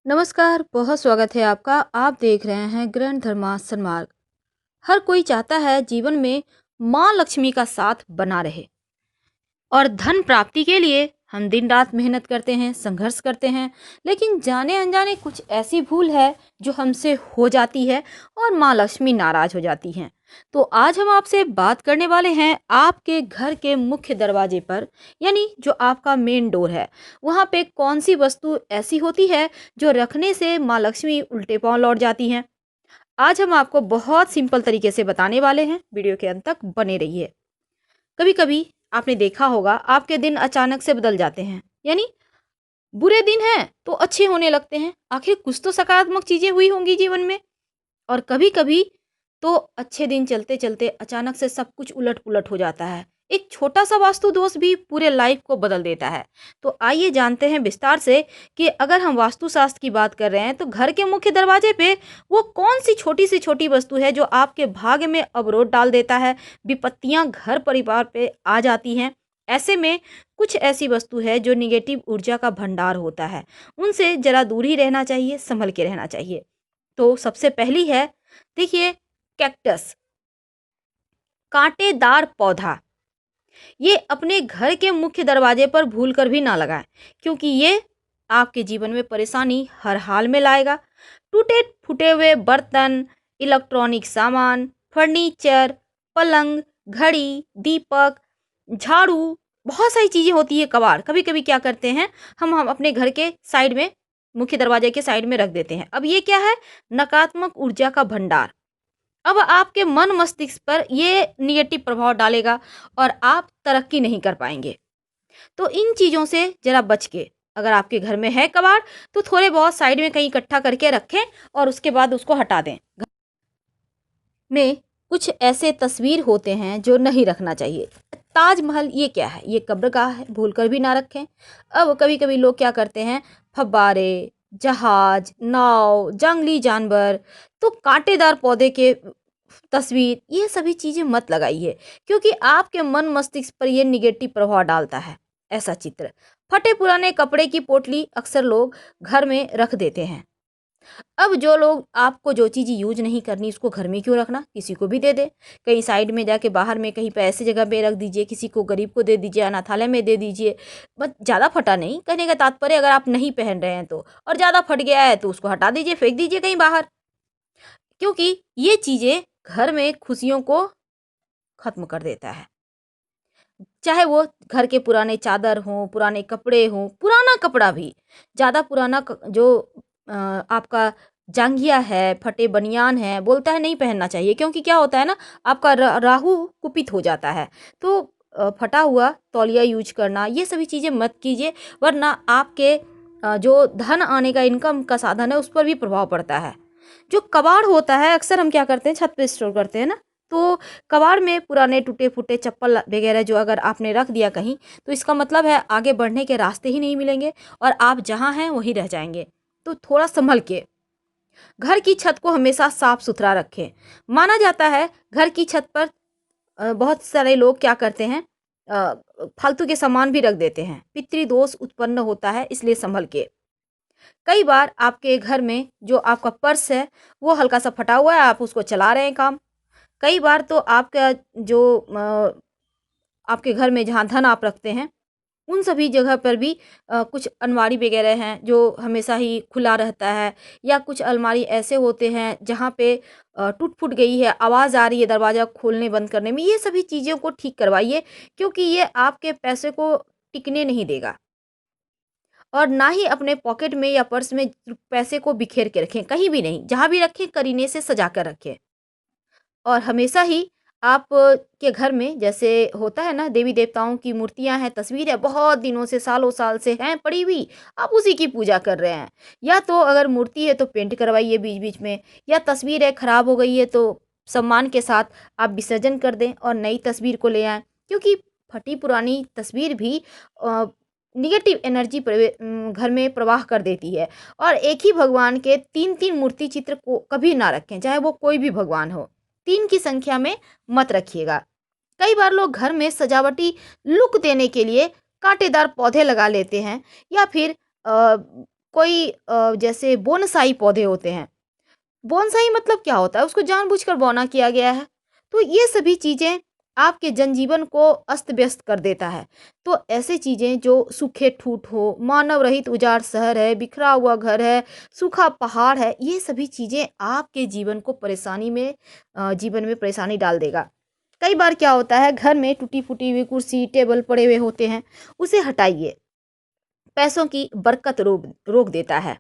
नमस्कार, बहुत स्वागत है आपका। आप देख रहे हैं ग्रैंड धर्मा सन्मार्ग। हर कोई चाहता है जीवन में माँ लक्ष्मी का साथ बना रहे और धन प्राप्ति के लिए हम दिन रात मेहनत करते हैं, संघर्ष करते हैं, लेकिन जाने अनजाने कुछ ऐसी भूल है जो हमसे हो जाती है और माँ लक्ष्मी नाराज हो जाती हैं। तो आज हम आपसे बात करने वाले हैं आपके घर के मुख्य दरवाजे पर, यानी जो आपका मेन डोर है, वहाँ पे कौन सी वस्तु ऐसी होती है जो रखने से माँ लक्ष्मी उल्टे पांव लौट जाती हैं। आज हम आपको बहुत सिंपल तरीके से बताने वाले हैं, वीडियो के अंत तक बने रहिए। कभी कभी आपने देखा होगा आपके दिन अचानक से बदल जाते हैं, यानी बुरे दिन हैं तो अच्छे होने लगते हैं। आखिर कुछ तो सकारात्मक चीजें हुई होंगी जीवन में। और कभी कभी तो अच्छे दिन चलते चलते अचानक से सब कुछ उलट पुलट हो जाता है। एक छोटा सा वास्तु दोष भी पूरे लाइफ को बदल देता है। तो आइए जानते हैं विस्तार से कि अगर हम वास्तुशास्त्र की बात कर रहे हैं तो घर के मुख्य दरवाजे पे वो कौन सी छोटी वस्तु है जो आपके भाग्य में अवरोध डाल देता है, विपत्तियां घर परिवार पे आ जाती हैं। ऐसे में कुछ ऐसी वस्तु है जो निगेटिव ऊर्जा का भंडार होता है, उनसे जरा दूर ही रहना चाहिए, संभल के रहना चाहिए। तो सबसे पहली है, देखिए, कैक्टस, कांटेदार पौधा। ये अपने घर के मुख्य दरवाजे पर भूल कर भी ना लगाएं, क्योंकि ये आपके जीवन में परेशानी हर हाल में लाएगा। टूटे फूटे हुए बर्तन, इलेक्ट्रॉनिक सामान, फर्नीचर, पलंग, घड़ी, दीपक, झाड़ू, बहुत सारी चीजें होती है, कबाड़, कभी कभी क्या करते हैं हम अपने घर के साइड में, मुख्य दरवाजे के साइड में रख देते हैं। अब ये क्या है? नकारात्मक ऊर्जा का भंडार। अब आपके मन मस्तिष्क पर ये निगेटिव प्रभाव डालेगा और आप तरक्की नहीं कर पाएंगे। तो इन चीज़ों से जरा बच के, अगर आपके घर में है कबाड़, तो थोड़े बहुत साइड में कहीं इकट्ठा करके रखें और उसके बाद उसको हटा दें। में कुछ ऐसे तस्वीर होते हैं जो नहीं रखना चाहिए। ताजमहल, ये क्या है? ये कब्रगाह है, भूल कर भी ना रखें। अब कभी कभी लोग क्या करते हैं, फव्वारे, जहाज, नाव, जंगली जानवर, तो कांटेदार पौधे के तस्वीर, ये सभी चीजें मत लगाइए, क्योंकि आपके मन मस्तिष्क पर ये निगेटिव प्रभाव डालता है ऐसा चित्र। फटे पुराने कपड़े की पोटली अक्सर लोग घर में रख देते हैं। अब जो लोग, आपको जो चीज़ यूज नहीं करनी उसको घर में क्यों रखना, किसी को भी दे दे। कहीं साइड में जाके बाहर में कहीं पे ऐसी जगह पे रख दीजिए, किसी को, गरीब को दे दीजिए, अनाथालय में दे दीजिए। बस ज़्यादा फटा नहीं, कहने का तात्पर्य अगर आप नहीं पहन रहे हैं तो, और ज़्यादा फट गया है तो उसको हटा दीजिए, फेंक दीजिए कहीं बाहर। क्योंकि ये चीज़ें घर में खुशियों को खत्म कर देता है। चाहे वो घर के पुराने चादर हों, पुराने कपड़े हों, पुराना कपड़ा भी, ज़्यादा पुराना जो आपका जांघिया है, फटे बनियान है, बोलता है नहीं पहनना चाहिए, क्योंकि क्या होता है ना, आपका राहु कुपित हो जाता है। तो फटा हुआ तौलिया यूज करना, ये सभी चीज़ें मत कीजिए, वरना आपके जो धन आने का, इनकम का साधन है, उस पर भी प्रभाव पड़ता है। जो कबाड़ होता है, अक्सर हम क्या करते हैं, छत पे स्टोर करते हैं ना, तो कबाड़ में पुराने टूटे फूटे चप्पल वगैरह जो अगर आपने रख दिया कहीं, तो इसका मतलब है आगे बढ़ने के रास्ते ही नहीं मिलेंगे और आप जहाँ हैं वहीं रह जाएंगे। तो थोड़ा संभल के घर की छत को हमेशा साफ सुथरा रखें। माना जाता है घर की छत पर बहुत सारे लोग क्या करते हैं, अ, फालतू के सामान भी रख देते हैं, पितृदोष उत्पन्न होता है, इसलिए संभल के। कई बार आपके घर में जो आपका पर्स है वो हल्का सा फटा हुआ है, आप उसको चला रहे हैं काम। कई बार तो आपका जो आपके घर में जहाँ धन आप रखते हैं, उन सभी जगह पर भी कुछ अलमारी वगैरह हैं जो हमेशा ही खुला रहता है, या कुछ अलमारी ऐसे होते हैं जहाँ पे टूट फूट गई है, आवाज़ आ रही है दरवाज़ा खोलने बंद करने में। ये सभी चीज़ों को ठीक करवाइए, क्योंकि ये आपके पैसे को टिकने नहीं देगा। और ना ही अपने पॉकेट में या पर्स में पैसे को बिखेर के रखें, कहीं भी नहीं, जहाँ भी रखें करीने से सजा कर रखें। और हमेशा ही आप के घर में जैसे होता है ना, देवी देवताओं की मूर्तियां हैं, तस्वीरें बहुत दिनों से, सालों साल से हैं पड़ी हुई, आप उसी की पूजा कर रहे हैं। या तो अगर मूर्ति है तो पेंट करवाइए बीच बीच में, या तस्वीर है खराब हो गई है तो सम्मान के साथ आप विसर्जन कर दें और नई तस्वीर को ले आएं, क्योंकि फटी पुरानी तस्वीर भी निगेटिव एनर्जी घर में प्रवाह कर देती है। और एक ही भगवान के तीन तीन मूर्ति चित्र को कभी ना रखें, चाहे वो कोई भी भगवान हो, तीन की संख्या में मत रखिएगा। कई बार लोग घर में सजावटी लुक देने के लिए कांटेदार पौधे लगा लेते हैं, या फिर कोई जैसे बोनसाई पौधे होते हैं। बोनसाई मतलब क्या होता है? उसको जानबूझकर बौना किया गया है। तो ये सभी चीज़ें आपके जनजीवन को अस्त-व्यस्त कर देता है। तो ऐसी चीज़ें जो सूखे ठूँठ हो, मानव रहित उजाड़ शहर है, बिखरा हुआ घर है, सूखा पहाड़ है, ये सभी चीज़ें आपके जीवन को परेशानी में जीवन में परेशानी डाल देगा। कई बार क्या होता है, घर में टूटी-फूटी हुई कुर्सी, टेबल पड़े हुए होते हैं, उसे हटाइए। पैसों की बरकत रोक रोक देता है।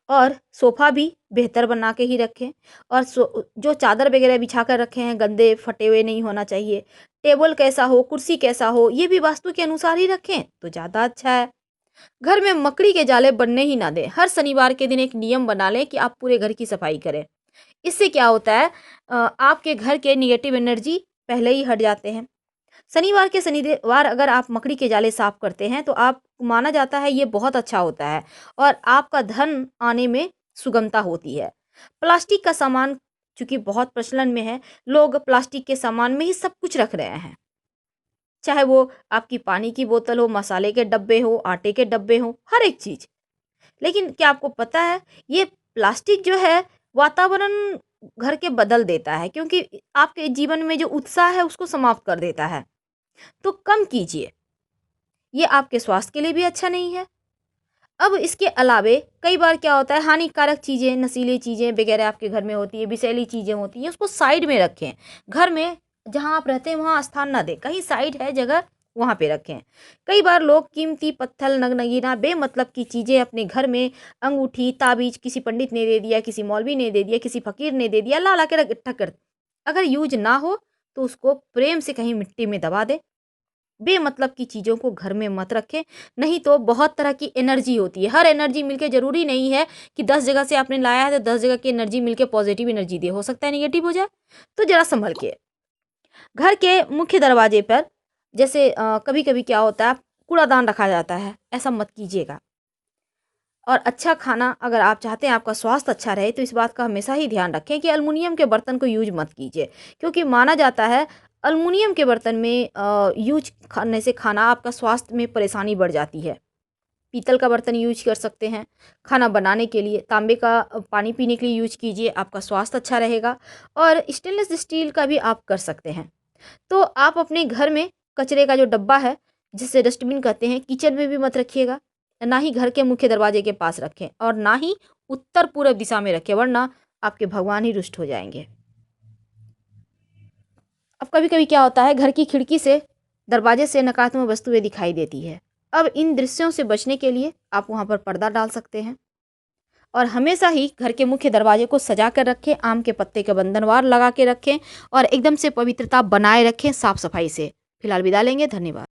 और सोफ़ा भी बेहतर बना के ही रखें, और जो चादर वगैरह बिछा कर रखे हैं गंदे फटे हुए नहीं होना चाहिए। टेबल कैसा हो, कुर्सी कैसा हो, ये भी वास्तु के अनुसार ही रखें तो ज़्यादा अच्छा है। घर में मकड़ी के जाले बनने ही ना दें। हर शनिवार के दिन एक नियम बना लें कि आप पूरे घर की सफाई करें। इससे क्या होता है, आपके घर के नेगेटिव एनर्जी पहले ही हट जाते हैं। शनिवार के शनिवार अगर आप मकड़ी के जाले साफ करते हैं तो आप माना जाता है ये बहुत अच्छा होता है, और आपका धन आने में सुगमता होती है। प्लास्टिक का सामान चूंकि बहुत प्रचलन में है, लोग प्लास्टिक के सामान में ही सब कुछ रख रहे हैं, चाहे वो आपकी पानी की बोतल हो, मसाले के डब्बे हो, आटे के डब्बे हो, हर एक चीज। लेकिन क्या आपको पता है, ये प्लास्टिक जो है वातावरण घर के बदल देता है, क्योंकि आपके जीवन में जो उत्साह है उसको समाप्त कर देता है। तो कम कीजिए, ये आपके स्वास्थ्य के लिए भी अच्छा नहीं है। अब इसके अलावे कई बार क्या होता है, हानिकारक चीज़ें, नशीली चीज़ें वगैरह आपके घर में होती है, विषैली चीज़ें होती हैं, उसको साइड में रखें। घर में जहाँ आप रहते हैं वहाँ स्थान ना दें, कहीं साइड है जगह वहाँ पे रखें। कई बार लोग कीमती पत्थर, नगनगीना बेमतलब की चीज़ें अपने घर में, अंगूठी, ताबीज किसी पंडित ने दे दिया, किसी मौलवी ने दे दिया, किसी फकीर ने दे दिया, ला ला के इकट्ठा कर, अगर यूज ना हो तो उसको प्रेम से कहीं मिट्टी में दबा दें। बेमतलब की चीज़ों को घर में मत रखें, नहीं तो बहुत तरह की एनर्जी होती है। हर एनर्जी मिलके ज़रूरी नहीं है कि 10 जगह से आपने लाया है तो 10 जगह की एनर्जी मिलके पॉजिटिव एनर्जी दे, हो सकता है नेगेटिव हो जाए। तो ज़रा सँभल के। घर के मुख्य दरवाजे पर जैसे कभी-कभी क्या होता है, कूड़ादान रखा जाता है, ऐसा मत कीजिएगा। और अच्छा खाना अगर आप चाहते हैं आपका स्वास्थ्य अच्छा रहे तो इस बात का हमेशा ही ध्यान रखें कि अल्मुनियम के बर्तन को यूज मत कीजिए, क्योंकि माना जाता है अल्मुनियम के बर्तन में यूज करने से खाना आपका स्वास्थ्य में परेशानी बढ़ जाती है। पीतल का बर्तन यूज कर सकते हैं खाना बनाने के लिए, तांबे का पानी पीने के लिए यूज कीजिए, आपका स्वास्थ्य अच्छा रहेगा। और स्टेनलेस स्टील का भी आप कर सकते हैं। तो आप अपने घर में कचरे का जो डब्बा है, जिसे डस्टबिन कहते हैं, किचन में भी मत रखिएगा, ना ही घर के मुख्य दरवाजे के पास रखें, और ना ही उत्तर पूर्व दिशा में रखें, वरना आपके भगवान ही रुष्ट हो जाएंगे। अब कभी-कभी क्या होता है, घर की खिड़की से, दरवाजे से नकारात्मक वस्तुएं दिखाई देती है। अब इन दृश्यों से बचने के लिए आप वहां पर पर्दा डाल सकते हैं, और हमेशा ही घर के मुख्य दरवाजे को सजा कर रखें, आम के पत्ते के बंधनवार लगा के रखें, और एकदम से पवित्रता बनाए रखें साफ सफाई से। फिलहाल विदा लेंगे, धन्यवाद।